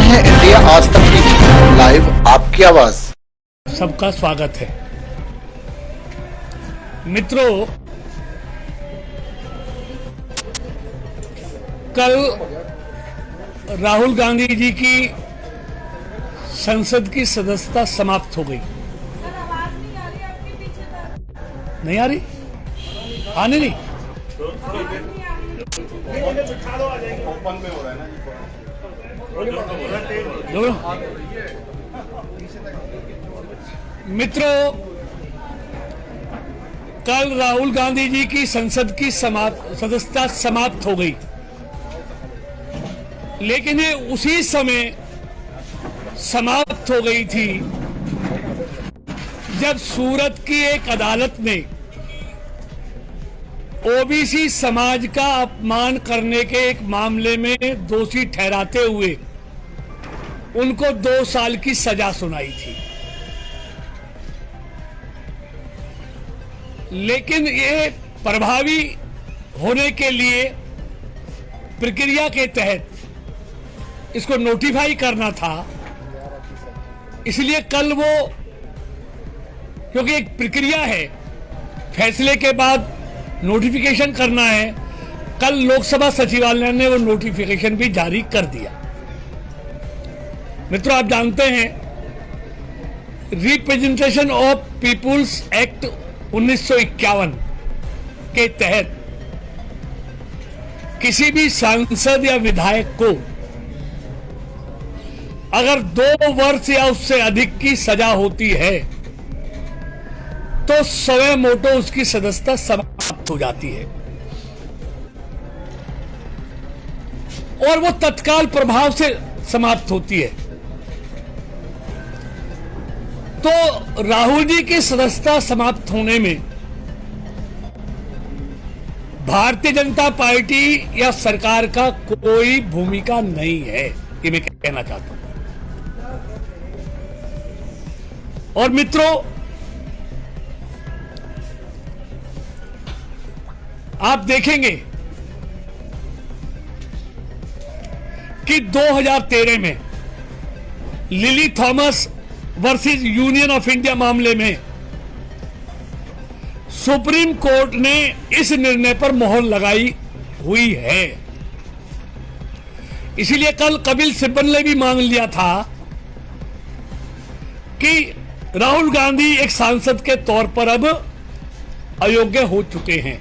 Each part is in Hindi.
हैं इंडिया आज तक टीवी लाइव आपकी आवाज। सबका स्वागत है। मित्रों, कल राहुल गांधी जी की संसद की सदस्यता समाप्त हो गई। नहीं आ रही? आने नहीं। मित्रों, कल राहुल गांधी जी की संसद की सदस्यता समाप्त हो गई, लेकिन ये उसी समय समाप्त हो गई थी जब सूरत की एक अदालत ने ओबीसी समाज का अपमान करने के एक मामले में दोषी ठहराते हुए उनको 2 साल की सजा सुनाई थी। लेकिन ये प्रभावी होने के लिए प्रक्रिया के तहत इसको नोटिफाई करना था, इसलिए कल वो, क्योंकि एक प्रक्रिया है, फैसले के बाद नोटिफिकेशन करना है, कल लोकसभा सचिवालय ने वो नोटिफिकेशन भी जारी कर दिया। मित्रों, आप जानते हैं रिप्रेजेंटेशन ऑफ पीपुल्स एक्ट 1951 के तहत किसी भी सांसद या विधायक को अगर 2 वर्ष या उससे अधिक की सजा होती है तो स्वयं मोटो उसकी सदस्यता समाप्त हो जाती है और वो तत्काल प्रभाव से समाप्त होती है। तो राहुल जी की सदस्यता समाप्त होने में भारतीय जनता पार्टी या सरकार का कोई भूमिका नहीं है, ये मैं कहना चाहता हूं। और मित्रों, आप देखेंगे कि 2013 में lily Thomas versus union of India मामले में सुप्रीम कोर्ट ने इस निर्णय पर मोहर लगाई हुई है। इसीलिए कल कपिल सिब्बल ने भी मांग लिया था कि राहुल गांधी एक सांसद के तौर पर अब अयोग्य हो चुके हैं।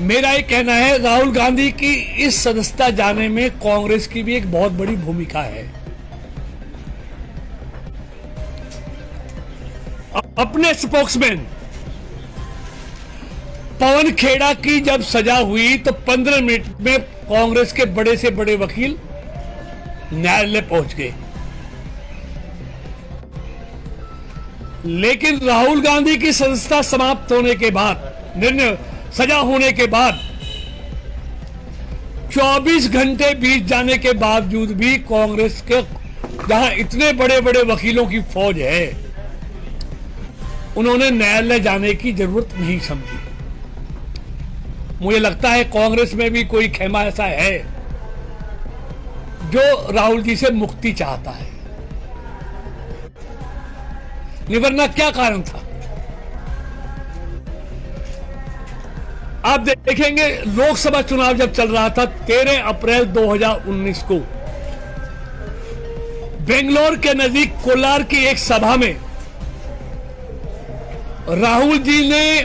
मेरा ये कहना है, राहुल गांधी की इस सदस्यता जाने में कांग्रेस की भी एक बहुत बड़ी भूमिका है। अपने स्पोक्समैन पवन खेड़ा की जब सजा हुई तो 15 मिनट में कांग्रेस के बड़े से बड़े वकील न्यायालय पहुंच गए। लेकिन राहुल गांधी की सदस्यता समाप्त होने के बाद, निर्णय सजा होने के बाद 24 घंटे बीत जाने के बावजूद भी कांग्रेस के जहां इतने बड़े बड़े वकीलों की फौज है, उन्होंने न्यायालय जाने की जरूरत नहीं समझी। मुझे लगता है कांग्रेस में भी कोई खेमा ऐसा है जो राहुल जी से मुक्ति चाहता है, वरना क्या कारण था। आप देखेंगे लोकसभा चुनाव जब चल रहा था 13 अप्रैल 2019 को बेंगलोर के नजदीक कोलार की एक सभा में राहुल जी ने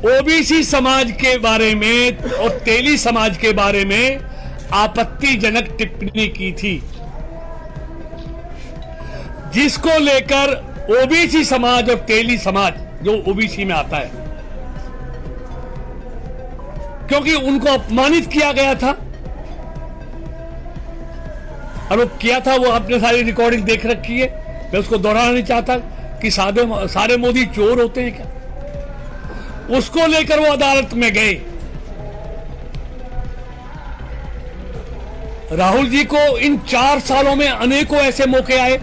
ओबीसी समाज के बारे में और तेली समाज के बारे में आपत्तिजनक टिप्पणी की थी, जिसको लेकर ओबीसी समाज और तेली समाज, जो ओबीसी में आता है, क्योंकि उनको अपमानित किया गया था और वो किया था, वो आपने सारी रिकॉर्डिंग देख रखी है, मैं उसको दोहराना नहीं चाहता कि सारे मोदी चोर होते हैं क्या। उसको लेकर वो अदालत में गए। राहुल जी को इन 4 सालों में अनेकों ऐसे मौके आए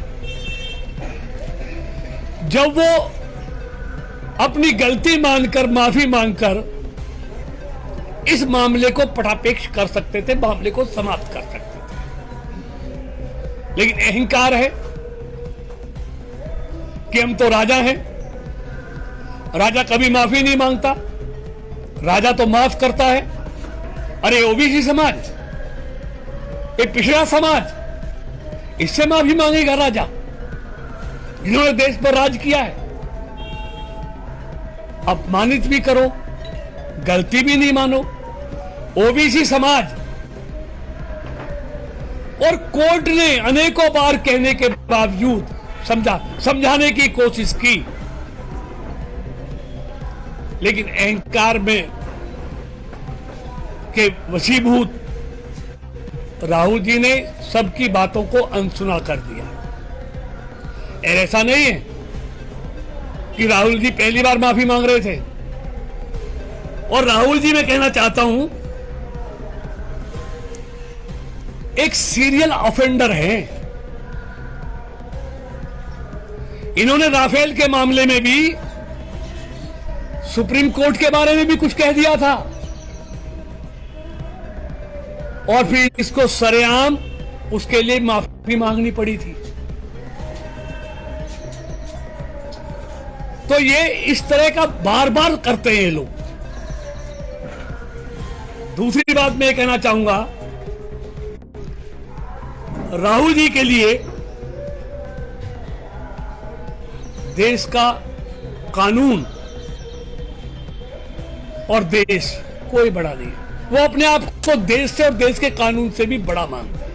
जब वो अपनी गलती मानकर, माफी मांगकर इस मामले को पटापेक्ष कर सकते थे, मामले को समाप्त कर सकते थे। लेकिन अहंकार है कि हम तो राजा हैं, राजा कभी माफी नहीं मांगता, राजा तो माफ करता है। अरे ओबीसी समाज, ये पिछड़ा समाज, इससे माफी मांगेगा राजा जिन्होंने देश पर राज किया है? अपमानित भी करो, गलती भी नहीं मानो। ओबीसी समाज, और कोर्ट ने अनेकों बार कहने के बावजूद समझाने की कोशिश की, लेकिन अहंकार में के वशीभूत राहुल जी ने सबकी बातों को अनसुना कर दिया। और ऐसा नहीं है कि राहुल जी पहली बार माफी मांग रहे थे। और राहुल जी, मैं कहना चाहता हूं, एक सीरियल ऑफेंडर हैं। इन्होंने राफेल के मामले में भी सुप्रीम कोर्ट के बारे में भी कुछ कह दिया था, और फिर इसको सरेआम उसके लिए माफी मांगनी पड़ी थी। तो ये इस तरह का बार बार करते हैं ये लोग। दूसरी बात मैं कहना चाहूंगा, राहुल जी के लिए देश का कानून और देश कोई बड़ा नहीं है। वो अपने आप को देश से और देश के कानून से भी बड़ा मानते हैं।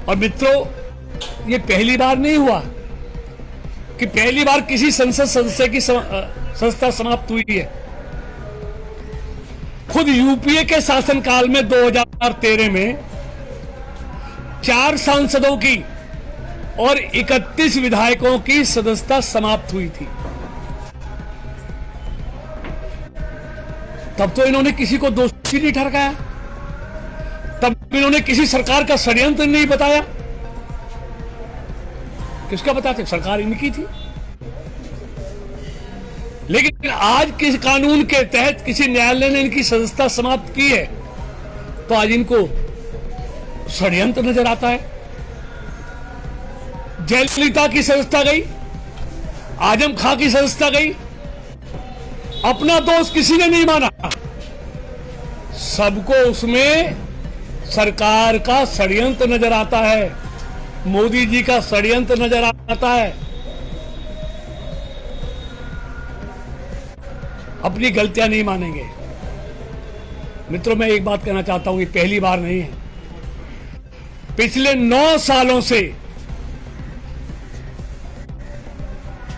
और मित्रों, ये पहली बार नहीं हुआ कि पहली बार किसी संसद सदस्य की संस्था समाप्त हुई है। खुद यूपीए के शासनकाल में 2013 में 4 सांसदों की और 31 विधायकों की सदस्यता समाप्त हुई थी। तब तो इन्होंने किसी को दोषी नहीं ठहराया, तब इन्होंने किसी सरकार का षड्यंत्र नहीं बताया। किसका बताते? सरकार इनकी थी। लेकिन आज किस कानून के तहत किसी न्यायालय ने इनकी सदस्यता समाप्त की है, तो आज इनको षड्यंत्र नजर आता है। जयललिता की सदस्यता गई, आजम खां की सदस्यता गई, अपना दोष किसी ने नहीं माना, सबको उसमें सरकार का षड्यंत्र नजर आता है, मोदी जी का षड्यंत्र नजर आता है। अपनी गलतियां नहीं मानेंगे। मित्रों, मैं एक बात कहना चाहता हूं, ये पहली बार नहीं है। पिछले 9 सालों से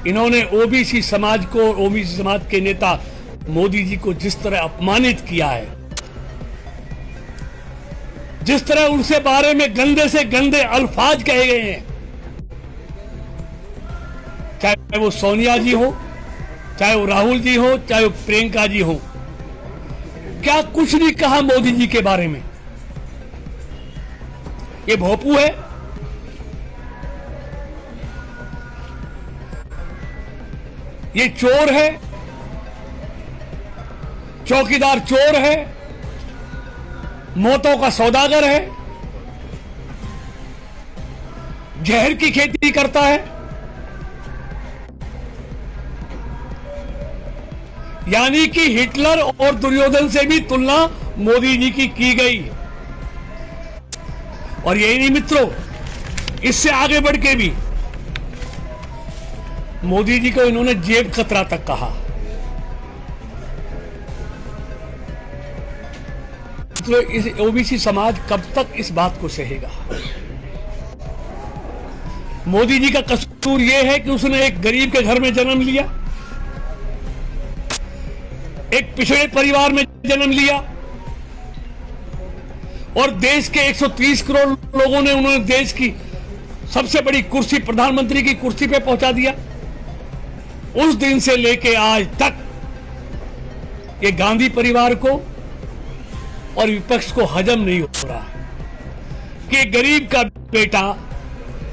इन्होंने ओबीसी समाज को, ओबीसी समाज के नेता मोदी जी को जिस तरह अपमानित किया है, जिस तरह उनसे बारे में गंदे से गंदे अल्फाज कहे गए हैं, चाहे वो सोनिया जी हो, चाहे वो राहुल जी हो, चाहे वो प्रियंका जी हो, क्या कुछ नहीं कहा मोदी जी के बारे में। ये भोपू है, ये चोर है, चौकीदार चोर है, मौतों का सौदागर है, जहर की खेती करता है। यानी कि हिटलर और दुर्योधन से भी तुलना मोदी जी की गई। और यही नहीं मित्रों, इससे आगे बढ़ के भी मोदी जी को इन्होंने जेब कतरा तक कहा। तो इस ओबीसी समाज कब तक इस बात को सहेगा? मोदी जी का कसूर यह है कि उसने एक गरीब के घर में जन्म लिया, एक पिछड़े परिवार में जन्म लिया, और देश के 130 करोड़ लोगों ने उन्होंने देश की सबसे बड़ी कुर्सी, प्रधानमंत्री की कुर्सी पे पहुंचा दिया। उस दिन से लेके आज तक ये गांधी परिवार को और विपक्ष को हजम नहीं हो रहा कि गरीब का बेटा,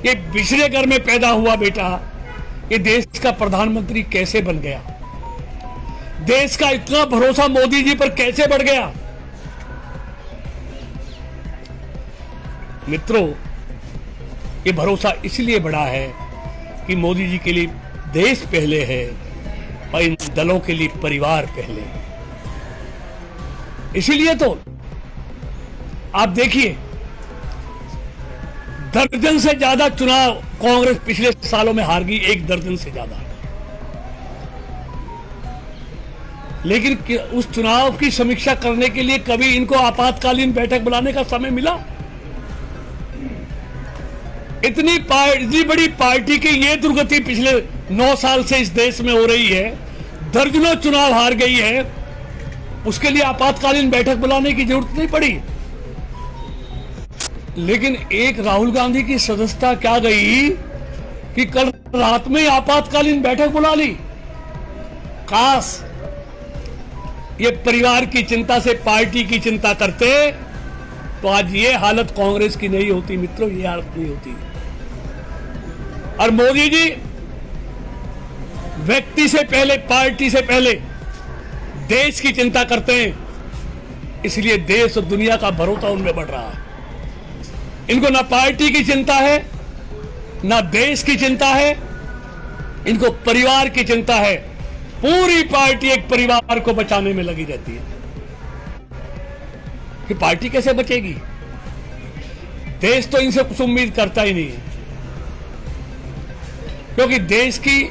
ये पिछड़े घर में पैदा हुआ बेटा, ये देश का प्रधानमंत्री कैसे बन गया। देश का इतना भरोसा मोदी जी पर कैसे बढ़ गया? मित्रों, ये भरोसा इसलिए बढ़ा है कि मोदी जी के लिए देश पहले है और इन दलों के लिए परिवार पहले है। इसीलिए तो आप देखिए, दर्जन से ज्यादा चुनाव कांग्रेस पिछले सालों में हार गई, 1 दर्जन से ज्यादा। लेकिन उस चुनाव की समीक्षा करने के लिए कभी इनको आपातकालीन बैठक बुलाने का समय मिला? इतनी बड़ी पार्टी की ये दुर्गति पिछले 9 साल से इस देश में हो रही है, दर्जनों चुनाव हार गई है, उसके लिए आपातकालीन बैठक बुलाने की जरूरत नहीं पड़ी। लेकिन एक राहुल गांधी की सदस्यता क्या गई कि कल रात में आपातकालीन बैठक बुला ली। काश ये परिवार की चिंता से पार्टी की चिंता करते तो आज ये हालत कांग्रेस की नहीं होती। मित्रों, ये हालत नहीं होती। और मोदी जी व्यक्ति से पहले, पार्टी से पहले देश की चिंता करते हैं, इसलिए देश और दुनिया का भरोसा उनमें बढ़ रहा है। इनको ना पार्टी की चिंता है, ना देश की चिंता है, इनको परिवार की चिंता है। पूरी पार्टी एक परिवार को बचाने में लगी रहती है कि पार्टी कैसे बचेगी। देश तो इनसे कुछ उम्मीद करता ही नहीं है, क्योंकि देश की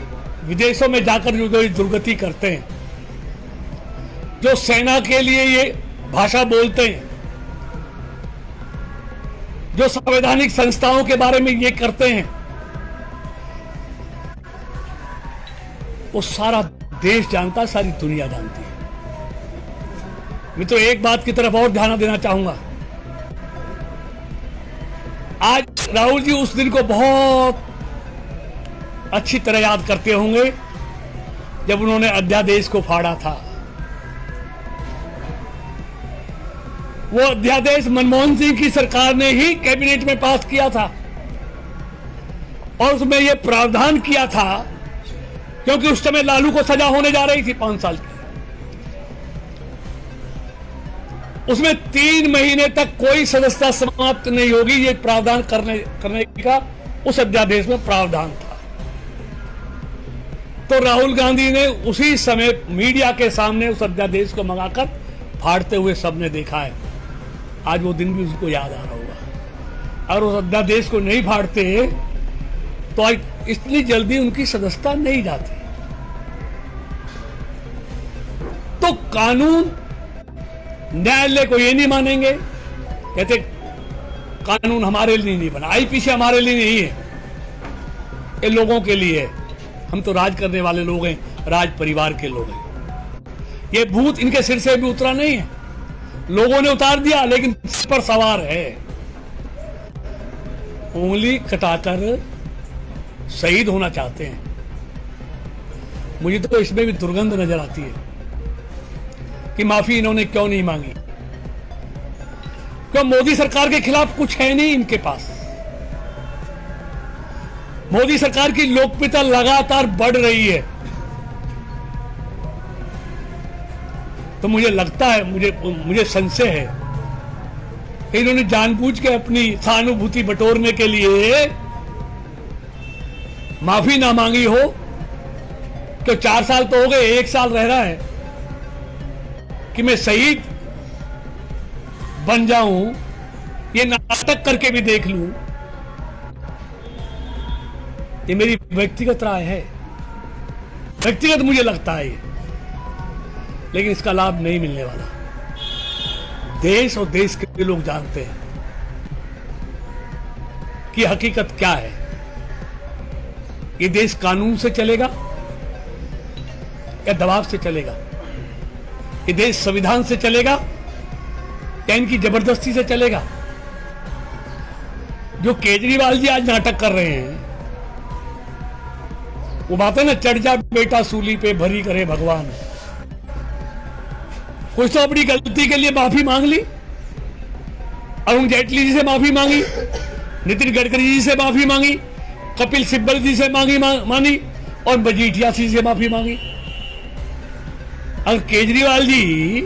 विदेशों में जाकर जो दुर्गति करते हैं, जो सेना के लिए ये भाषा बोलते हैं, जो संवैधानिक संस्थाओं के बारे में ये करते हैं, वो सारा देश जानता है, सारी दुनिया जानती है। मित्रों, एक बात की तरफ और ध्यान देना चाहूंगा। आज राहुल जी उस दिन को बहुत अच्छी तरह याद करते होंगे जब उन्होंने अध्यादेश को फाड़ा था। वो अध्यादेश मनमोहन सिंह की सरकार ने ही कैबिनेट में पास किया था और उसमें यह प्रावधान किया था, क्योंकि उस समय लालू को सजा होने जा रही थी 5 साल की। उसमें 3 महीने तक कोई सदस्यता समाप्त नहीं होगी, ये प्रावधान करने का उस अध्यादेश में प्रावधान था। तो राहुल गांधी ने उसी समय मीडिया के सामने उस अध्यादेश को मंगाकर फाड़ते हुए सबने देखा है। आज वो दिन भी उसको याद आ रहा होगा। और उस अध्यादेश को नहीं फाड़ते तो आज इतनी जल्दी उनकी सदस्यता नहीं जाती। तो कानून, न्यायालय को ये नहीं मानेंगे, कहते कानून हमारे लिए नहीं बना, आईपीसी हमारे लिए नहीं है, ये लोगों के लिए है। हम तो राज करने वाले लोग हैं, राज परिवार के लोग हैं। ये भूत इनके सिर से भी उतरा नहीं है, लोगों ने उतार दिया, लेकिन इस पर सवार है। उंगली कटाकर शहीद होना चाहते हैं। मुझे तो इसमें भी दुर्गंध नजर आती है कि माफी इन्होंने क्यों नहीं मांगी। क्यों? मोदी सरकार के खिलाफ कुछ है नहीं इनके पास। मोदी सरकार की लोकप्रियता लगातार बढ़ रही है। तो मुझे लगता है, मुझे संशय है कि इन्होंने जानबूझ के अपनी सहानुभूति बटोरने के लिए माफी ना मांगी हो। तो 4 साल तो हो गए, 1 साल रह रहा है कि मैं शहीद बन जाऊं, ये नाटक करके भी देख लूं। ये मेरी व्यक्तिगत राय है, व्यक्तिगत मुझे लगता है ये, लेकिन इसका लाभ नहीं मिलने वाला। देश और देश के लोग जानते हैं कि हकीकत क्या है। ये देश कानून से चलेगा या दबाव से चलेगा? ये देश संविधान से चलेगा या इनकी जबरदस्ती से चलेगा? जो केजरीवाल जी आज नाटक कर रहे हैं, वो बात है ना, चढ़ जा बेटा सूली पे भरी करे भगवान। कुछ तो अपनी गलती के लिए माफी मांग ली, अरुण जेटली जी से माफी मांगी, नितिन गडकरी जी से माफी मांगी, कपिल सिब्बल जी से मांगी और मजीठिया जी से माफी मांगी। अगर केजरीवाल जी,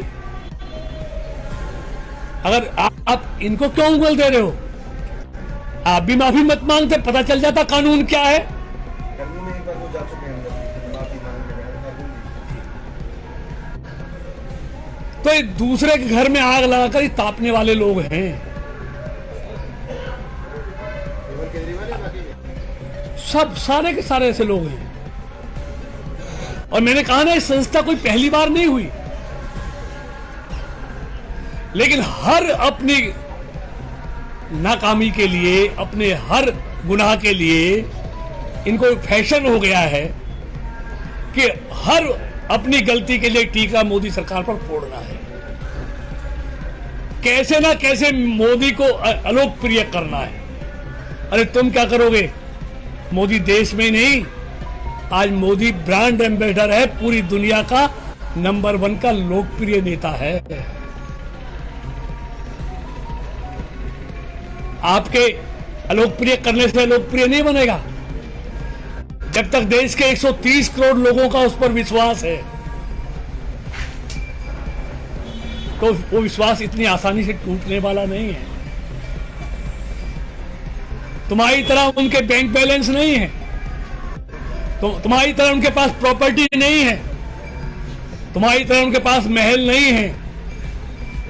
अगर आप इनको क्यों उंगल दे रहे हो? आप भी माफी मत मांगते, पता चल जाता कानून क्या है। तो एक दूसरे के घर में आग लगाकर तापने वाले लोग हैं। सब सारे के सारे ऐसे लोग हैं। और मैंने कहा ना, इस संस्था कोई पहली बार नहीं हुई, लेकिन हर अपनी नाकामी के लिए, अपने हर गुनाह के लिए इनको फैशन हो गया है कि हर अपनी गलती के लिए टीका मोदी सरकार पर फोड़ना है। कैसे ना कैसे मोदी को अलोकप्रिय करना है। अरे तुम क्या करोगे? मोदी देश में नहीं, आज मोदी ब्रांड एम्बेसडर है, पूरी दुनिया का नंबर 1 का लोकप्रिय नेता है। आपके अलोकप्रिय करने से लोकप्रिय नहीं बनेगा। जब तक देश के 130 करोड़ लोगों का उस पर विश्वास है, तो वो विश्वास इतनी आसानी से टूटने वाला नहीं है। तुम्हारी तरह उनके बैंक बैलेंस नहीं है, तो तुम्हारी तरह उनके पास प्रॉपर्टी नहीं है, तुम्हारी तरह उनके पास महल नहीं है,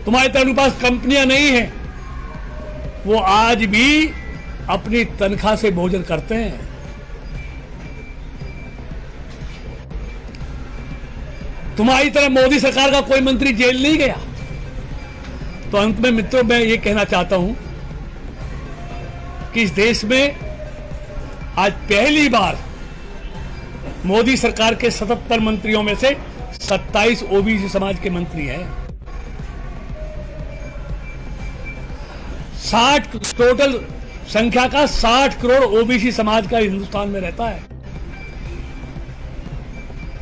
तुम्हारी तरह उनके पास कंपनियां नहीं है। वो आज भी अपनी तनख्वाह से भोजन करते हैं। तुम्हारी तरह मोदी सरकार का कोई मंत्री जेल नहीं गया। तो अंत में मित्रों, मैं ये कहना चाहता हूं कि इस देश में आज पहली बार मोदी सरकार के 77 मंत्रियों में से 27 ओबीसी समाज के मंत्री हैं। 60 टोटल संख्या का 60 करोड़ ओबीसी समाज का हिंदुस्तान में रहता है।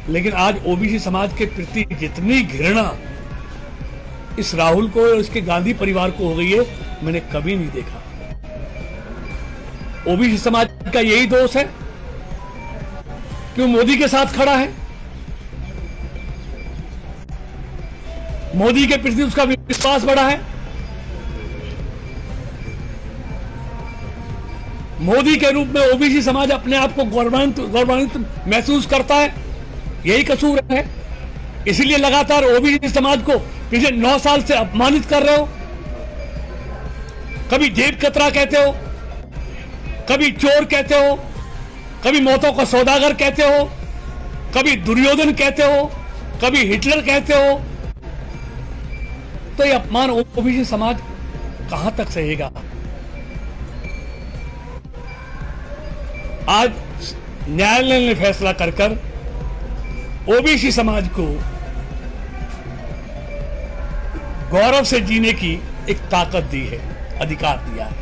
लेकिन आज ओबीसी समाज के प्रति जितनी घृणा इस राहुल को और इसके गांधी परिवार को हो गई है, मैंने कभी नहीं देखा। ओबीसी समाज का यही दोष है कि वो मोदी के साथ खड़ा है, मोदी के प्रति उसका विश्वास बढ़ा है, मोदी के रूप में ओबीसी समाज अपने आप को गौरवान्वित महसूस करता है। यही कसूर है। इसलिए लगातार ओबीसी समाज को पिछले 9 साल से अपमानित कर रहे हो। कभी जेब कतरा कहते हो, कभी चोर कहते हो, कभी मौतों का सौदागर कहते हो, कभी दुर्योधन कहते हो, कभी हिटलर कहते हो। तो ये अपमान ओबीसी समाज कहां तक सहेगा? आज न्यायालय ने फैसला कर ओबीसी समाज को गौरव से जीने की एक ताकत दी है, अधिकार दिया है।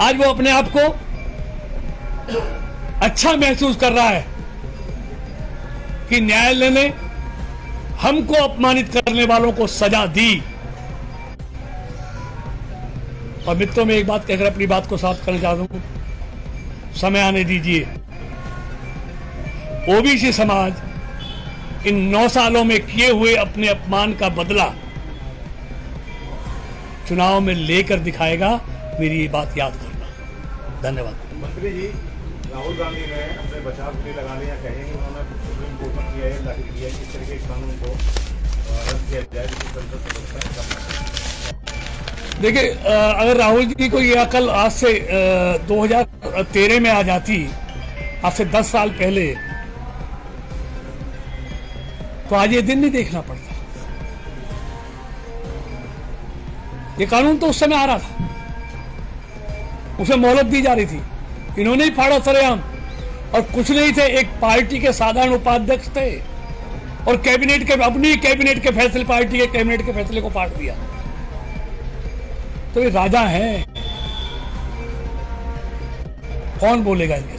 आज वो अपने आप को अच्छा महसूस कर रहा है कि न्यायालय ने हमको अपमानित करने वालों को सजा दी। और मित्रों, में एक बात कहकर अपनी बात को साफ करना चाहता हूं, समय आने दीजिए। ओबीसी समाज इन 9 सालों में किए हुए अपने अपमान का बदला चुनाव में लेकर दिखाएगा। मेरी ये बात याद करना। धन्यवाद। मंत्री जी, राहुल गांधी ने अपने बचाव के लिए लगाने या कहेंगे उन्होंने सुप्रीम कोर्ट में किया है, दाखिल किया है किस तरह के कानून को रद्द किया जाए। देखिए, अगर राहुल जी को ये अकल आज से 2013 में आ जाती, आज से 10 साल पहले, तो आज ये दिन नहीं देखना पड़ता। ये कानून तो उस समय आ रहा था, उसे मोहलत दी जा रही थी। इन्होंने ही फाड़ा सरेआम, और कुछ नहीं थे, एक पार्टी के साधारण उपाध्यक्ष थे और कैबिनेट के, अपनी कैबिनेट के फैसले, पार्टी के कैबिनेट के फैसले को फाड़ दिया। तो ये राजा हैं, कौन बोलेगा इनके